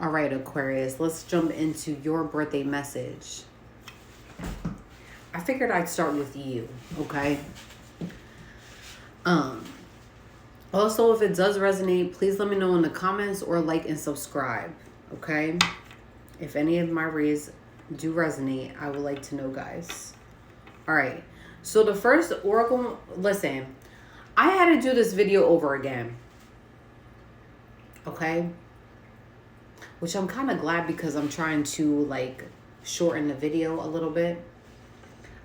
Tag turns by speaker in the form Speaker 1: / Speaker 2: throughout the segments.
Speaker 1: All right, Aquarius, let's jump into your birthday message. I figured I'd start with you, okay? Also, if it does resonate, please let me know in the comments or like and subscribe, okay? If any of my reads do resonate, I would like to know, guys. All right. So the first oracle, listen, I had to do this video over again, okay? Which I'm kind of glad because I'm trying to like shorten the video a little bit.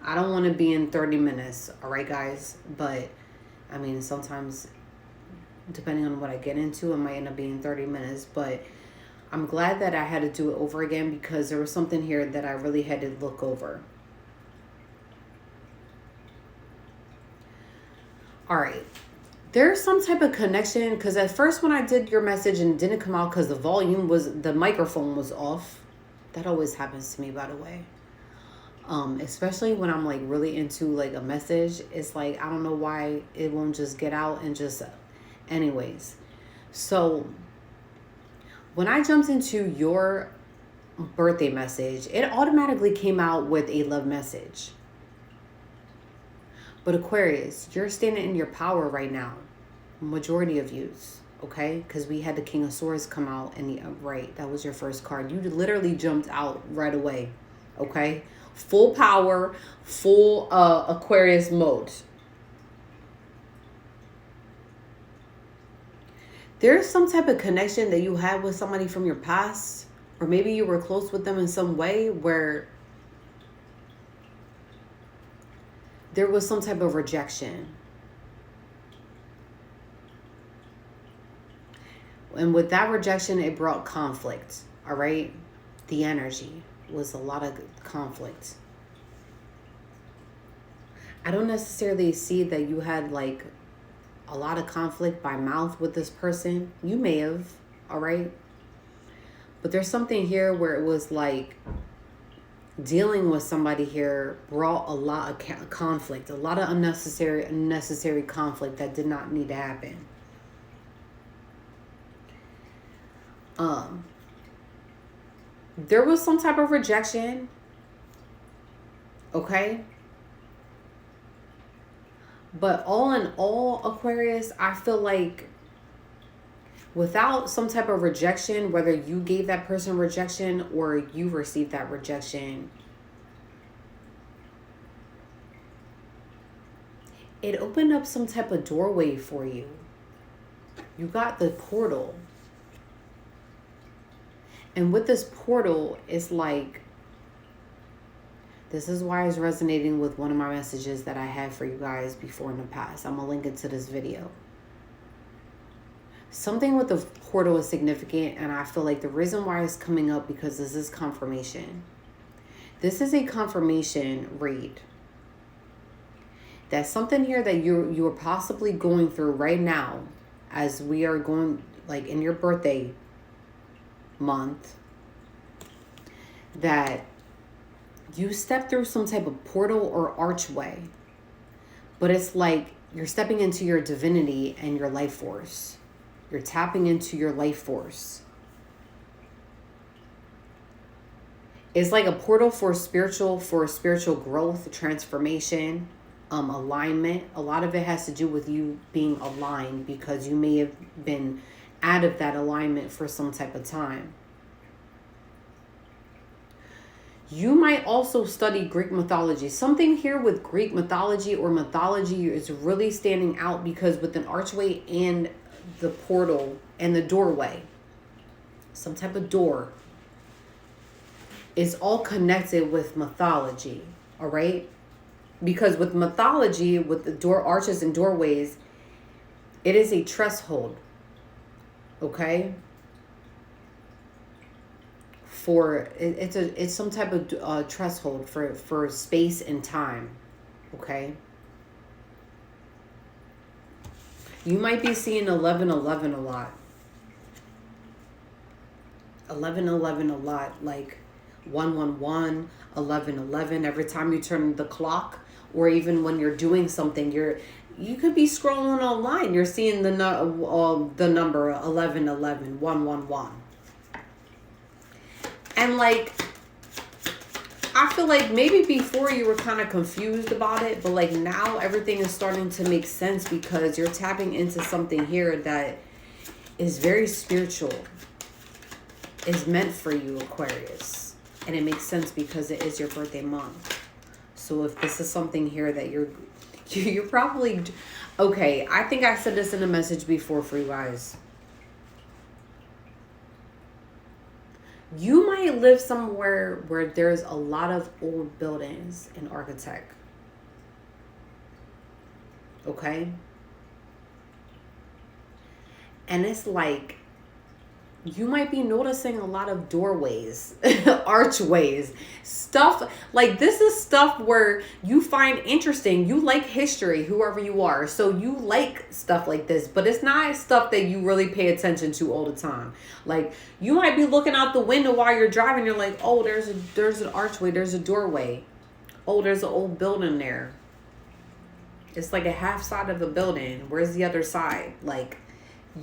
Speaker 1: I don't want to be in 30 minutes, all right, guys? But, I mean, sometimes, depending on what I get into, it might end up being 30 minutes. But I'm glad that I had to do it over again because there was something here that I really had to look over. All right. There's some type of connection because at first when I did your message and it didn't come out because the microphone was off. That always happens to me, by the way. Especially when I'm like really into like a message, it's like, I don't know why it won't just get out and just, anyways. So when I jumped into your birthday message, it automatically came out with a love message. But Aquarius, you're standing in your power right now. Majority of yous, okay? Because we had the King of Swords come out in the upright. That was your first card. You literally jumped out right away, okay? Full power, full Aquarius mode. There's some type of connection that you had with somebody from your past, or maybe you were close with them in some way where there was some type of rejection. And with that rejection, it brought conflict, all right? The energy was a lot of conflict. I don't necessarily see that you had like a lot of conflict by mouth with this person. You may have, all right? But there's something here where it was like dealing with somebody here brought a lot of conflict, a lot of unnecessary conflict that did not need to happen. There was some type of rejection, okay? But all in all, Aquarius, I feel like without some type of rejection, whether you gave that person rejection or you received that rejection, it opened up some type of doorway for you. You got the portal. And with this portal, it's like, this is why it's resonating with one of my messages that I had for you guys before in the past. I'm going to link it to this video. Something with the portal is significant, and I feel like the reason why it's coming up because this is confirmation. This is a confirmation read. That's something here that you're possibly going through right now as we are going like in your birthday month, that you step through some type of portal or archway, but it's like you're stepping into your divinity and your life force. You're tapping into your life force. It's like a portal for spiritual growth, transformation, alignment. A lot of it has to do with you being aligned because you may have been out of that alignment for some type of time. You might also study Greek mythology. Something here with Greek mythology or mythology is really standing out because with an archway and the portal and the doorway, some type of door, is all connected with mythology, all right? Because with mythology, with the door arches and doorways, it is a threshold, okay? It's some type of threshold for space and time, okay? You might be seeing 1111 a lot. 1111 a lot, like 111, 1111. Every time you turn the clock, or even when you're doing something, you could be scrolling online. You're seeing the number 1111, 111. And like, I feel like maybe before you were kind of confused about it, but like now everything is starting to make sense because you're tapping into something here that is very spiritual. Is meant for you, Aquarius. And it makes sense because it is your birthday month. So if this is something here that you're probably, okay, I think I said this in a message before for you guys. You might live somewhere where there's a lot of old buildings in architect. Okay? And it's like, you might be noticing a lot of doorways, archways, stuff. Like, this is stuff where you find interesting. You like history, whoever you are. So you like stuff like this, but it's not stuff that you really pay attention to all the time. Like, you might be looking out the window while you're driving. You're like, oh, there's an archway. There's a doorway. Oh, there's an old building there. It's like a half side of a building. Where's the other side? Like,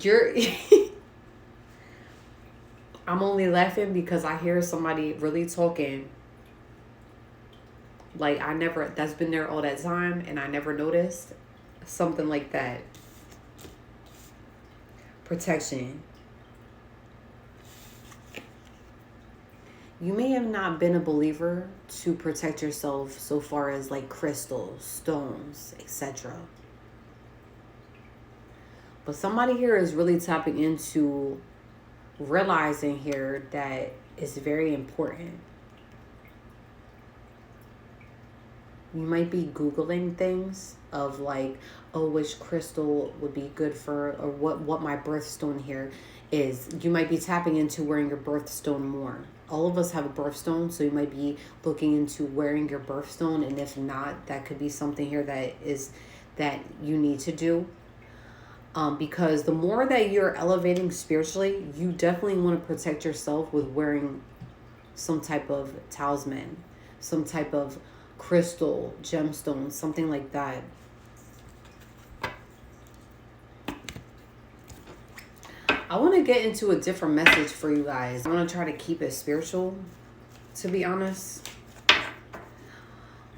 Speaker 1: you're... I'm only laughing because I hear somebody really talking. Like, that's been there all that time and I never noticed. Something like that. Protection. You may have not been a believer to protect yourself so far as like crystals, stones, etc. But somebody here is really tapping into realizing here that it's very important. You might be Googling things of like, oh, which crystal would be good for, or what my birthstone here is. You might be tapping into wearing your birthstone more. All of us have a birthstone, so you might be looking into wearing your birthstone, and if not, that could be something here that you need to do. Because the more that you're elevating spiritually, you definitely want to protect yourself with wearing some type of talisman, some type of crystal, gemstone, something like that. I want to get into a different message for you guys. I want to try to keep it spiritual, to be honest.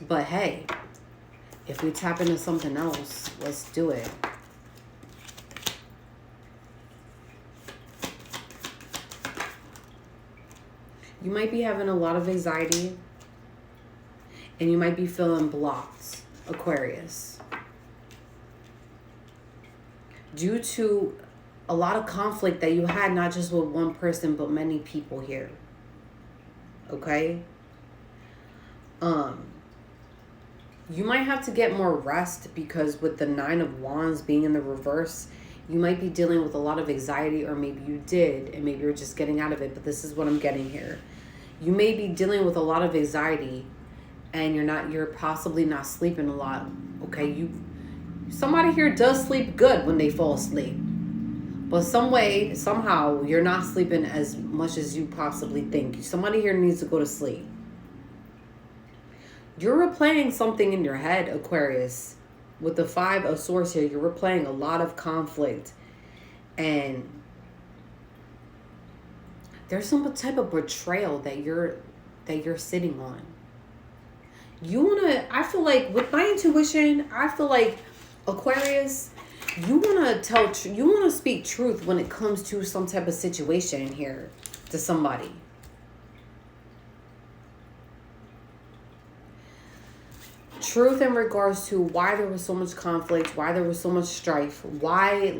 Speaker 1: But hey, if we tap into something else, let's do it. You might be having a lot of anxiety and you might be feeling blocked, Aquarius, due to a lot of conflict that you had, not just with one person, but many people here. Okay? You might have to get more rest because with the 9 of Wands being in the reverse, you might be dealing with a lot of anxiety, or maybe you did, and maybe you're just getting out of it, but this is what I'm getting here. You may be dealing with a lot of anxiety and you're possibly not sleeping a lot. Okay, somebody here does sleep good when they fall asleep. But somehow, you're not sleeping as much as you possibly think. Somebody here needs to go to sleep. You're replaying something in your head, Aquarius. With the 5 of Swords here, you're replaying a lot of conflict. And there's some type of betrayal that you're sitting on. I feel like with my intuition, I feel like Aquarius, you want to speak truth when it comes to some type of situation here to somebody. Truth in regards to why there was so much conflict, why there was so much strife, why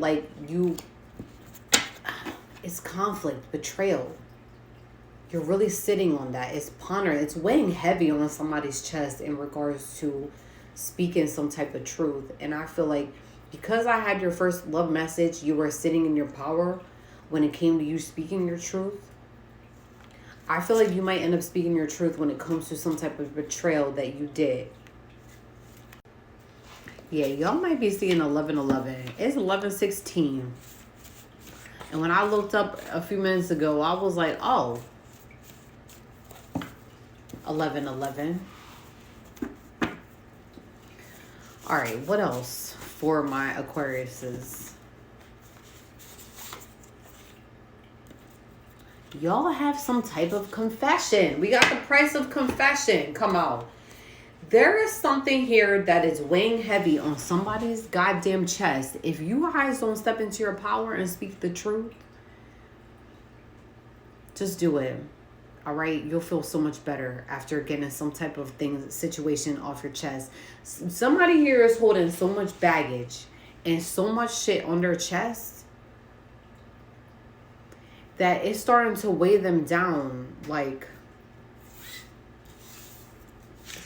Speaker 1: it's conflict, betrayal. You're really sitting on that. It's pondering. It's weighing heavy on somebody's chest in regards to speaking some type of truth. And I feel like because I had your first love message, you were sitting in your power when it came to you speaking your truth. I feel like you might end up speaking your truth when it comes to some type of betrayal that you did. Yeah, y'all might be seeing 1111. It's 1116. And when I looked up a few minutes ago, I was like, oh, 1111. All right, what else for my Aquariuses? Y'all have some type of confession. We got the price of confession. Come on. There is something here that is weighing heavy on somebody's goddamn chest. If you guys don't step into your power and speak the truth, just do it. All right? You'll feel so much better after getting some type of situation off your chest. Somebody here is holding so much baggage and so much shit on their chest that it's starting to weigh them down. Like,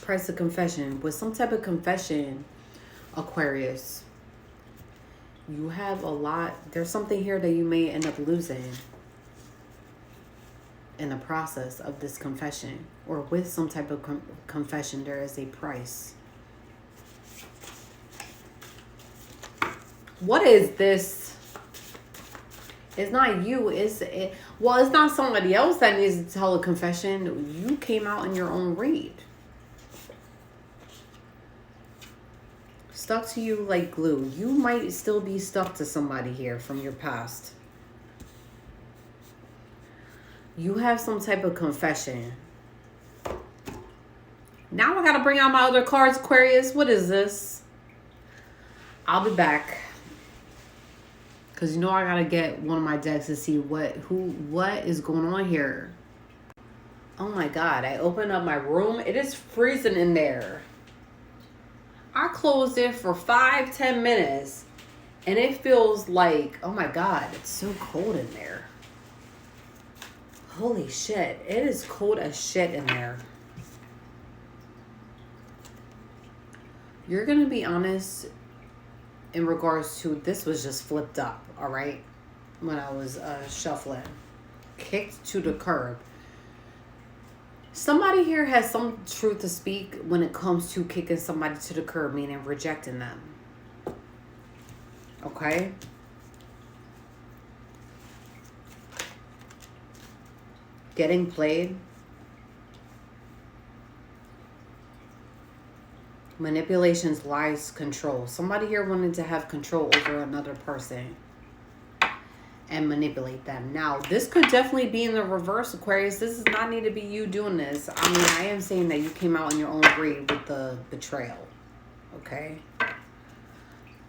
Speaker 1: price of confession. With some type of confession, Aquarius, you have a lot. There's something here that you may end up losing in the process of this confession. Or with some type of confession, there is a price. What is this? It's not you. Well, it's not somebody else that needs to tell a confession. You came out in your own read. Stuck to you like glue. You might still be stuck to somebody here from your past. You have some type of confession. Now I gotta bring out my other cards, Aquarius. What is this? I'll be back. Because you know I gotta get one of my decks to see what is going on here. Oh my God, I opened up my room. It is freezing in there. I closed it for 5-10 minutes and it feels like, oh my God, it's so cold in there. Holy shit, it is cold as shit in there. You're gonna be honest in regards to, this was just flipped up, all right? When I was shuffling, kicked to the curb. Somebody here has some truth to speak when it comes to kicking somebody to the curb, meaning rejecting them. Okay? Getting played. Manipulations, lies, control. Somebody here wanted to have control over another person and manipulate them. Now, this could definitely be in the reverse, Aquarius. This does not need to be you doing this. I mean, I am saying that you came out in your own greed with the betrayal. Okay?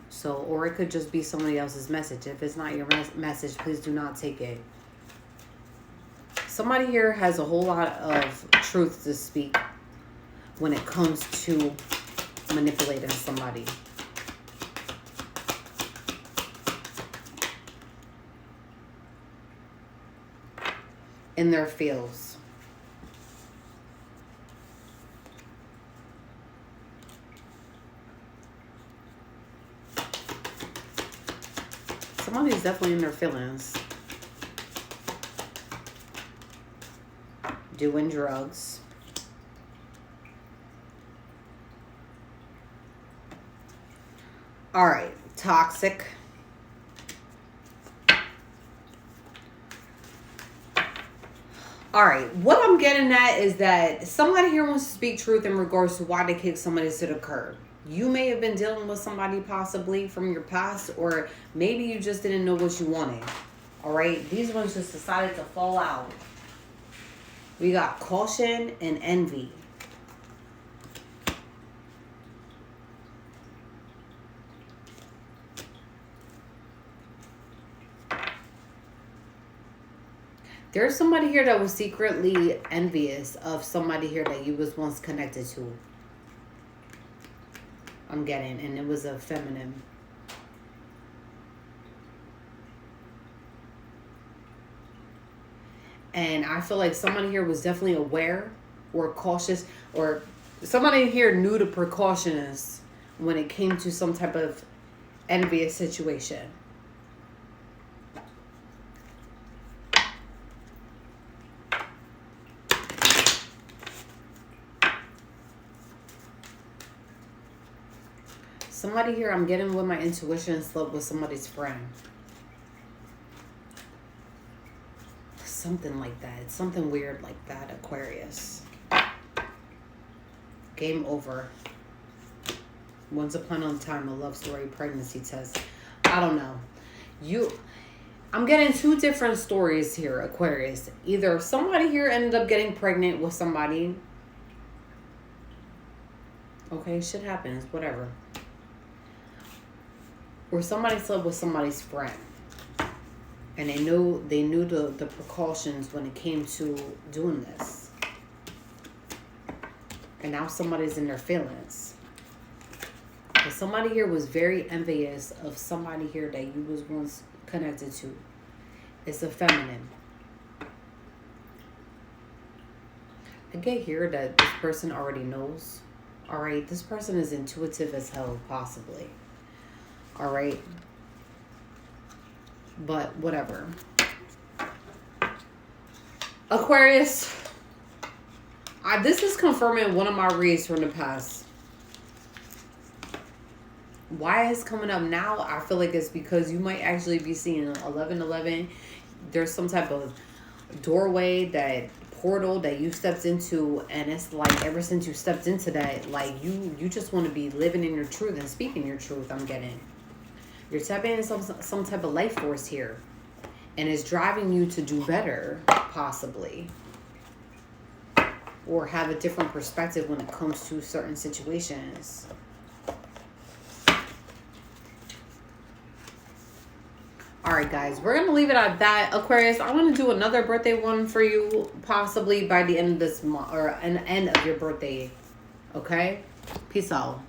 Speaker 1: So, or it could just be somebody else's message. If it's not your message, please do not take it. Somebody here has a whole lot of truth to speak when it comes to manipulating somebody. In their fields. Somebody's definitely in their feelings. Doing drugs. All right, toxic. All right, what I'm getting at is that somebody here wants to speak truth in regards to why they kicked somebody to the curb. You may have been dealing with somebody possibly from your past, or maybe you just didn't know what you wanted. All right, these ones just decided to fall out. We got caution and envy. There's somebody here that was secretly envious of somebody here that you was once connected to. I'm getting, and it was a feminine. And I feel like somebody here was definitely aware or cautious, or somebody here knew the precautions when it came to some type of envious situation. Somebody here, I'm getting with my intuition, slept with somebody's friend. Something like that. It's something weird like that, Aquarius. Game over. Once upon a time, a love story, pregnancy test. I don't know. I'm getting two different stories here, Aquarius. Either somebody here ended up getting pregnant with somebody. Okay, shit happens, whatever. Or somebody slept with somebody's friend. And they knew the precautions when it came to doing this. And now somebody's in their feelings. But somebody here was very envious of somebody here that you was once connected to. It's a feminine. I get here that this person already knows. Alright, this person is intuitive as hell, possibly. Alright. But whatever. Aquarius, this is confirming one of my reads from the past. Why it's coming up now? I feel like it's because you might actually be seeing 1111. There's some type of doorway, that portal that you stepped into, and it's like ever since you stepped into that, like you just want to be living in your truth and speaking your truth. I'm getting. You're tapping into some type of life force here. And it's driving you to do better, possibly. Or have a different perspective when it comes to certain situations. Alright, guys. We're going to leave it at that. Aquarius, I want to do another birthday one for you, possibly by the end of this month. Or an end of your birthday. Okay? Peace out.